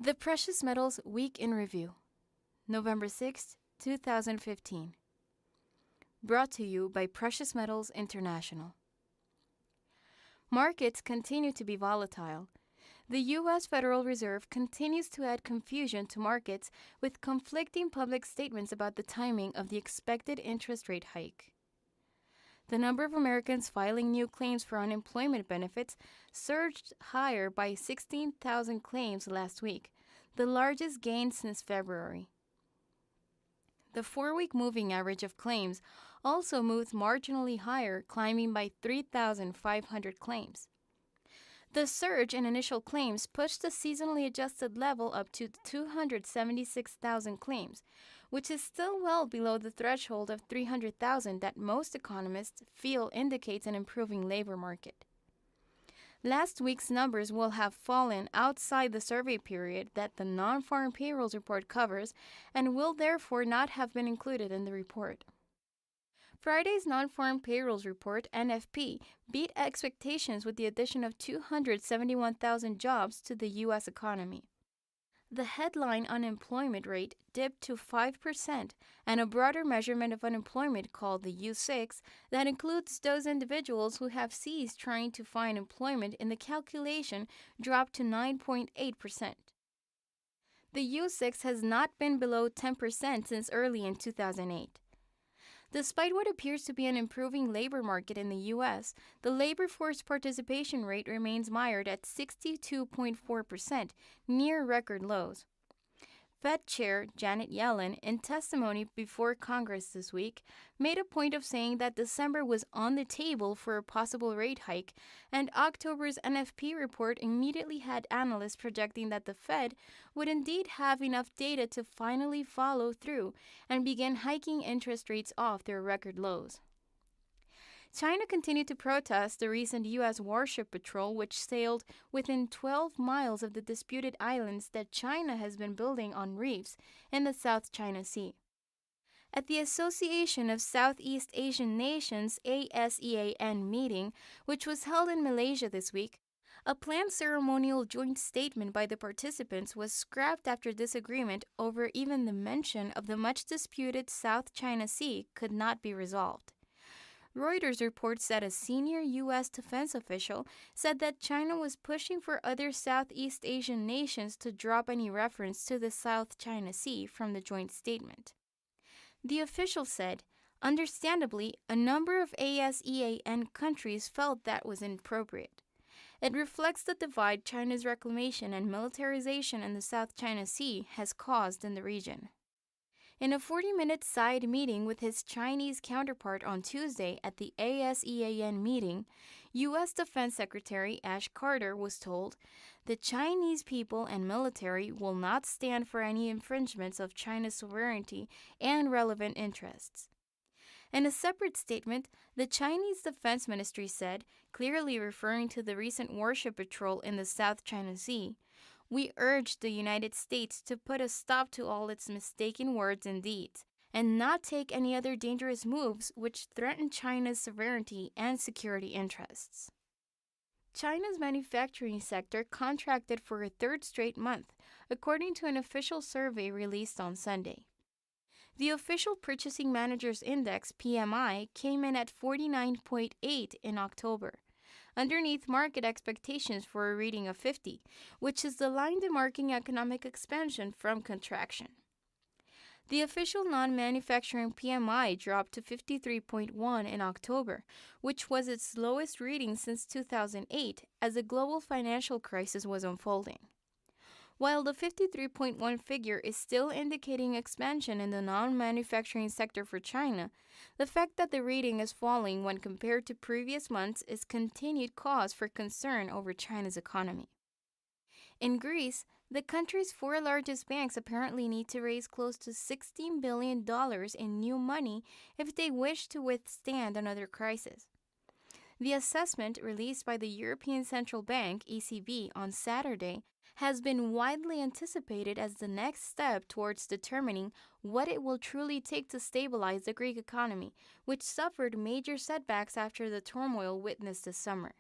The Precious Metals Week in Review, November 6, 2015. Brought to you by Precious Metals International. Markets continue to be volatile. The U.S. Federal Reserve continues to add confusion to markets with conflicting public statements about the timing of the expected interest rate hike. The number of Americans filing new claims for unemployment benefits surged higher by 16,000 claims last week, the largest gain since February. The 4-week moving average of claims also moved marginally higher, climbing by 3,500 claims. The surge in initial claims pushed the seasonally adjusted level up to 276,000 claims, which is still well below the threshold of 300,000 that most economists feel indicates an improving labor market. Last week's numbers will have fallen outside the survey period that the non-farm payrolls report covers and will therefore not have been included in the report. Friday's non-farm payrolls report, NFP, beat expectations with the addition of 271,000 jobs to the U.S. economy. The headline unemployment rate dipped to 5%, and a broader measurement of unemployment called the U6 that includes those individuals who have ceased trying to find employment in the calculation dropped to 9.8%. The U6 has not been below 10% since early in 2008. Despite what appears to be an improving labor market in the U.S., the labor force participation rate remains mired at 62.4%, near record lows. Fed Chair Janet Yellen, in testimony before Congress this week, made a point of saying that December was on the table for a possible rate hike, and October's NFP report immediately had analysts projecting that the Fed would indeed have enough data to finally follow through and begin hiking interest rates off their record lows. China continued to protest the recent U.S. warship patrol, which sailed within 12 miles of the disputed islands that China has been building on reefs in the South China Sea. At the Association of Southeast Asian Nations ASEAN meeting, which was held in Malaysia this week, a planned ceremonial joint statement by the participants was scrapped after disagreement over even the mention of the much-disputed South China Sea could not be resolved. Reuters reports that a senior U.S. defense official said that China was pushing for other Southeast Asian nations to drop any reference to the South China Sea from the joint statement. The official said, understandably, a number of ASEAN countries felt that was inappropriate. It reflects the divide China's reclamation and militarization in the South China Sea has caused in the region. In a 40-minute side meeting with his Chinese counterpart on Tuesday at the ASEAN meeting, U.S. Defense Secretary Ash Carter was told, the Chinese people and military will not stand for any infringements of China's sovereignty and relevant interests. In a separate statement, the Chinese Defense Ministry said, clearly referring to the recent warship patrol in the South China Sea, we urge the United States to put a stop to all its mistaken words and deeds, and not take any other dangerous moves which threaten China's sovereignty and security interests. China's manufacturing sector contracted for a third straight month, according to an official survey released on Sunday. The official Purchasing Managers Index, PMI, came in at 49.8 in October, underneath market expectations for a reading of 50, which is the line demarking economic expansion from contraction. The official non-manufacturing PMI dropped to 53.1 in October, which was its lowest reading since 2008 as the global financial crisis was unfolding. While the 53.1 figure is still indicating expansion in the non-manufacturing sector for China, the fact that the reading is falling when compared to previous months is continued cause for concern over China's economy. In Greece, the country's 4 largest banks apparently need to raise close to $16 billion in new money if they wish to withstand another crisis. The assessment released by the European Central Bank, ECB, on Saturday has been widely anticipated as the next step towards determining what it will truly take to stabilize the Greek economy, which suffered major setbacks after the turmoil witnessed this summer.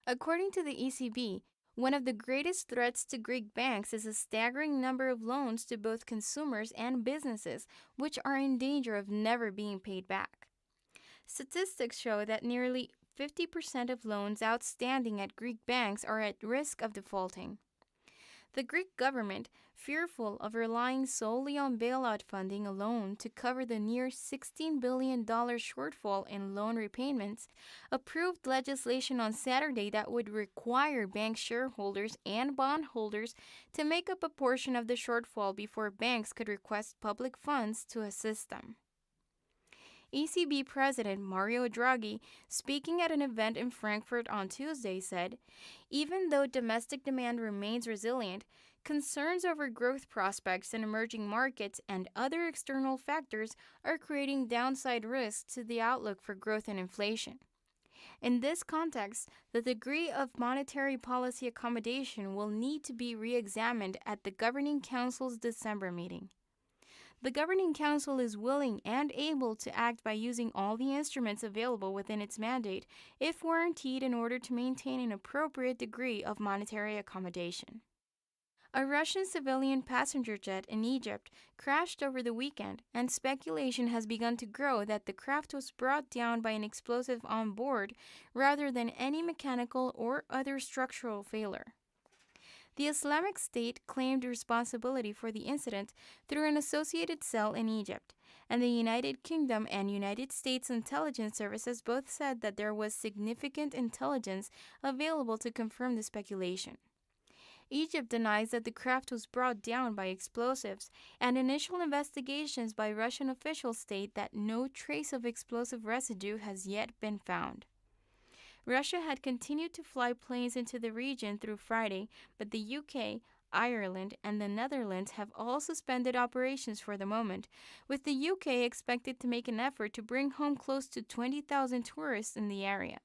According to the ECB, One of the greatest threats to Greek banks is a staggering number of loans to both consumers and businesses, which are in danger of never being paid back. Statistics show that nearly 50% of loans outstanding at Greek banks are at risk of defaulting. The Greek government, fearful of relying solely on bailout funding alone to cover the near $16 billion shortfall in loan repayments, approved legislation on Saturday that would require bank shareholders and bondholders to make up a portion of the shortfall before banks could request public funds to assist them. ECB President Mario Draghi, speaking at an event in Frankfurt on Tuesday, said, even though domestic demand remains resilient, concerns over growth prospects in emerging markets and other external factors are creating downside risks to the outlook for growth and inflation. In this context, the degree of monetary policy accommodation will need to be re examined at the Governing Council's December meeting. The Governing Council is willing and able to act by using all the instruments available within its mandate, if warranted, in order to maintain an appropriate degree of monetary accommodation. A Russian civilian passenger jet in Egypt crashed over the weekend, and speculation has begun to grow that the craft was brought down by an explosive on board rather than any mechanical or other structural failure. The Islamic State claimed responsibility for the incident through an associated cell in Egypt, and the United Kingdom and United States intelligence services both said that there was significant intelligence available to confirm the speculation. Egypt denies that the craft was brought down by explosives, and initial investigations by Russian officials state that no trace of explosive residue has yet been found. Russia had continued to fly planes into the region through Friday, but the UK, Ireland, and the Netherlands have all suspended operations for the moment, with the UK expected to make an effort to bring home close to 20,000 tourists in the area.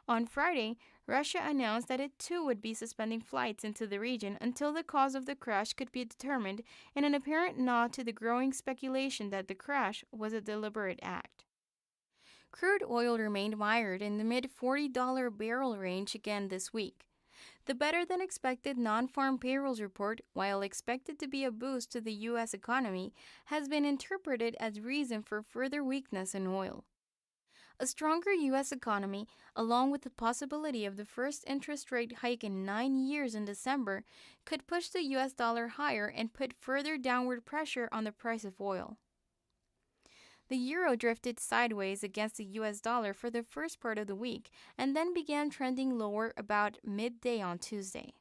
On Friday, Russia announced that it too would be suspending flights into the region until the cause of the crash could be determined, in an apparent nod to the growing speculation that the crash was a deliberate act. Crude oil remained mired in the mid-$40 barrel range again this week. The better-than-expected non-farm payrolls report, while expected to be a boost to the U.S. economy, has been interpreted as reason for further weakness in oil. A stronger U.S. economy, along with the possibility of the first interest rate hike in 9 years in December, could push the U.S. dollar higher and put further downward pressure on the price of oil. The euro drifted sideways against the US dollar for the first part of the week and then began trending lower about midday on Tuesday.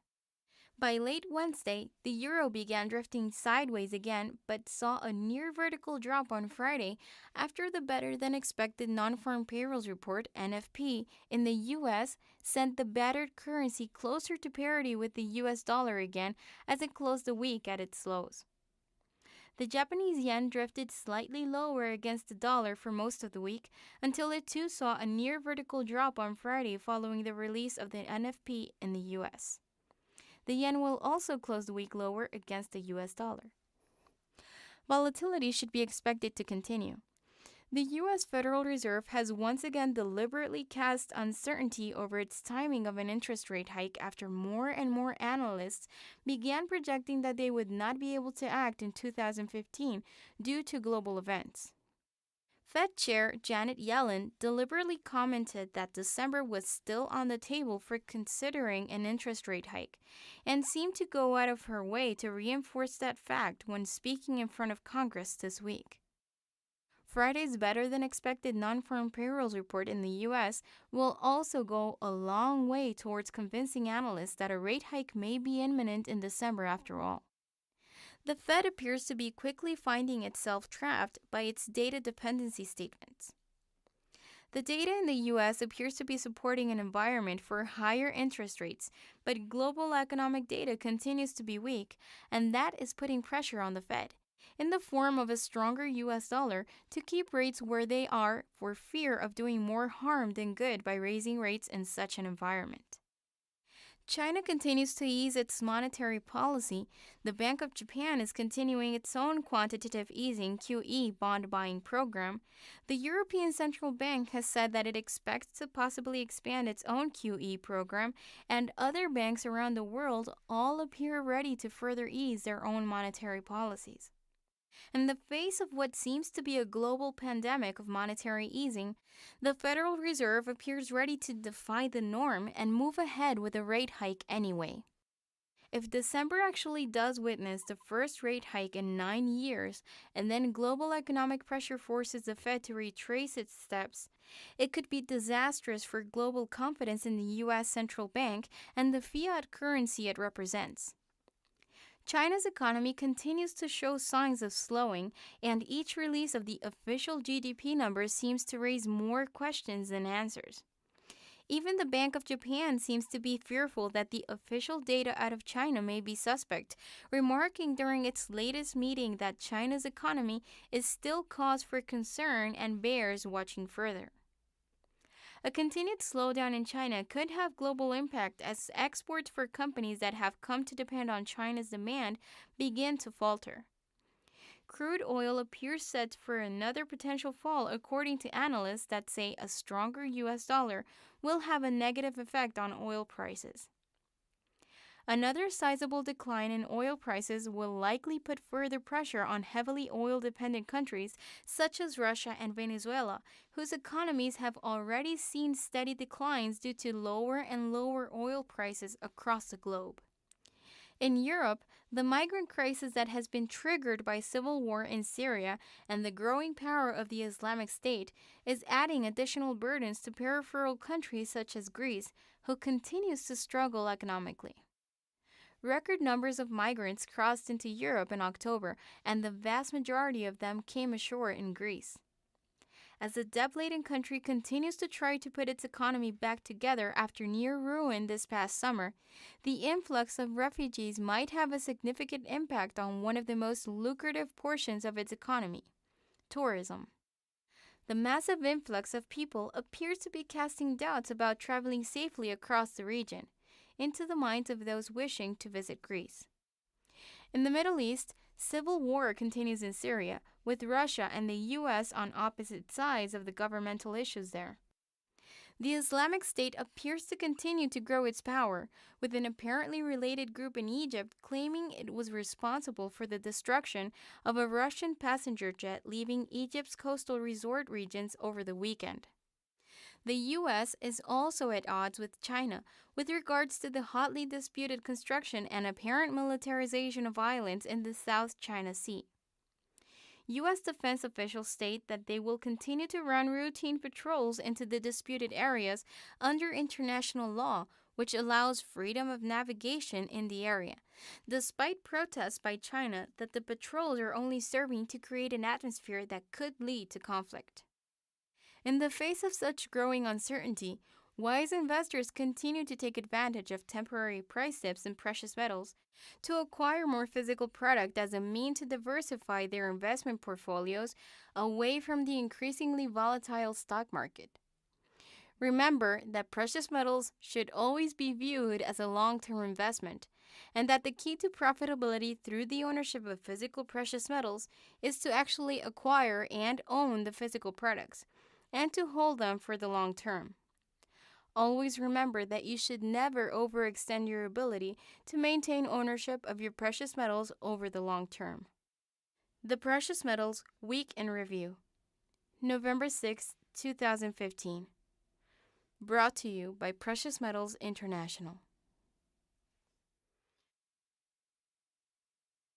By late Wednesday, the euro began drifting sideways again but saw a near vertical drop on Friday after the better-than-expected non-farm payrolls report, NFP, in the US sent the battered currency closer to parity with the US dollar again as it closed the week at its lows. The Japanese yen drifted slightly lower against the dollar for most of the week until it too saw a near vertical drop on Friday following the release of the NFP in the US. The yen will also close the week lower against the US dollar. Volatility should be expected to continue. The U.S. Federal Reserve has once again deliberately cast uncertainty over its timing of an interest rate hike after more and more analysts began projecting that they would not be able to act in 2015 due to global events. Fed Chair Janet Yellen deliberately commented that December was still on the table for considering an interest rate hike, and seemed to go out of her way to reinforce that fact when speaking in front of Congress this week. Friday's better-than-expected non-farm payrolls report in the U.S. will also go a long way towards convincing analysts that a rate hike may be imminent in December after all. The Fed appears to be quickly finding itself trapped by its data dependency statements. The data in the U.S. appears to be supporting an environment for higher interest rates, but global economic data continues to be weak, and that is putting pressure on the Fed, in the form of a stronger U.S. dollar, to keep rates where they are for fear of doing more harm than good by raising rates in such an environment. China continues to ease its monetary policy. The Bank of Japan is continuing its own quantitative easing QE bond buying program. The European Central Bank has said that it expects to possibly expand its own QE program, and other banks around the world all appear ready to further ease their own monetary policies. In the face of what seems to be a global pandemic of monetary easing, the Federal Reserve appears ready to defy the norm and move ahead with a rate hike anyway. If December actually does witness the first rate hike in 9 years, and then global economic pressure forces the Fed to retrace its steps, it could be disastrous for global confidence in the U.S. central bank and the fiat currency it represents. China's economy continues to show signs of slowing, and each release of the official GDP numbers seems to raise more questions than answers. Even the Bank of Japan seems to be fearful that the official data out of China may be suspect, remarking during its latest meeting that China's economy is still cause for concern and bears watching further. A continued slowdown in China could have global impact as exports for companies that have come to depend on China's demand begin to falter. Crude oil appears set for another potential fall according to analysts that say a stronger US dollar will have a negative effect on oil prices. Another sizable decline in oil prices will likely put further pressure on heavily oil-dependent countries such as Russia and Venezuela, whose economies have already seen steady declines due to lower and lower oil prices across the globe. In Europe, the migrant crisis that has been triggered by civil war in Syria and the growing power of the Islamic State is adding additional burdens to peripheral countries such as Greece, who continues to struggle economically. Record numbers of migrants crossed into Europe in October, and the vast majority of them came ashore in Greece. As the debt-laden country continues to try to put its economy back together after near ruin this past summer, the influx of refugees might have a significant impact on one of the most lucrative portions of its economy: tourism. The massive influx of people appears to be casting doubts about traveling safely across the region into the minds of those wishing to visit Greece. In the Middle East, civil war continues in Syria, with Russia and the U.S. on opposite sides of the governmental issues there. The Islamic State appears to continue to grow its power, with an apparently related group in Egypt claiming it was responsible for the destruction of a Russian passenger jet leaving Egypt's coastal resort regions over the weekend. The U.S. is also at odds with China with regards to the hotly disputed construction and apparent militarization of islands in the South China Sea. U.S. defense officials state that they will continue to run routine patrols into the disputed areas under international law, which allows freedom of navigation in the area, despite protests by China that the patrols are only serving to create an atmosphere that could lead to conflict. In the face of such growing uncertainty, wise investors continue to take advantage of temporary price dips in precious metals to acquire more physical product as a means to diversify their investment portfolios away from the increasingly volatile stock market. Remember that precious metals should always be viewed as a long-term investment, and that the key to profitability through the ownership of physical precious metals is to actually acquire and own the physical products, and to hold them for the long term. Always remember that you should never overextend your ability to maintain ownership of your precious metals over the long term. The Precious Metals Week in Review, November 6, 2015. Brought to you by Precious Metals International.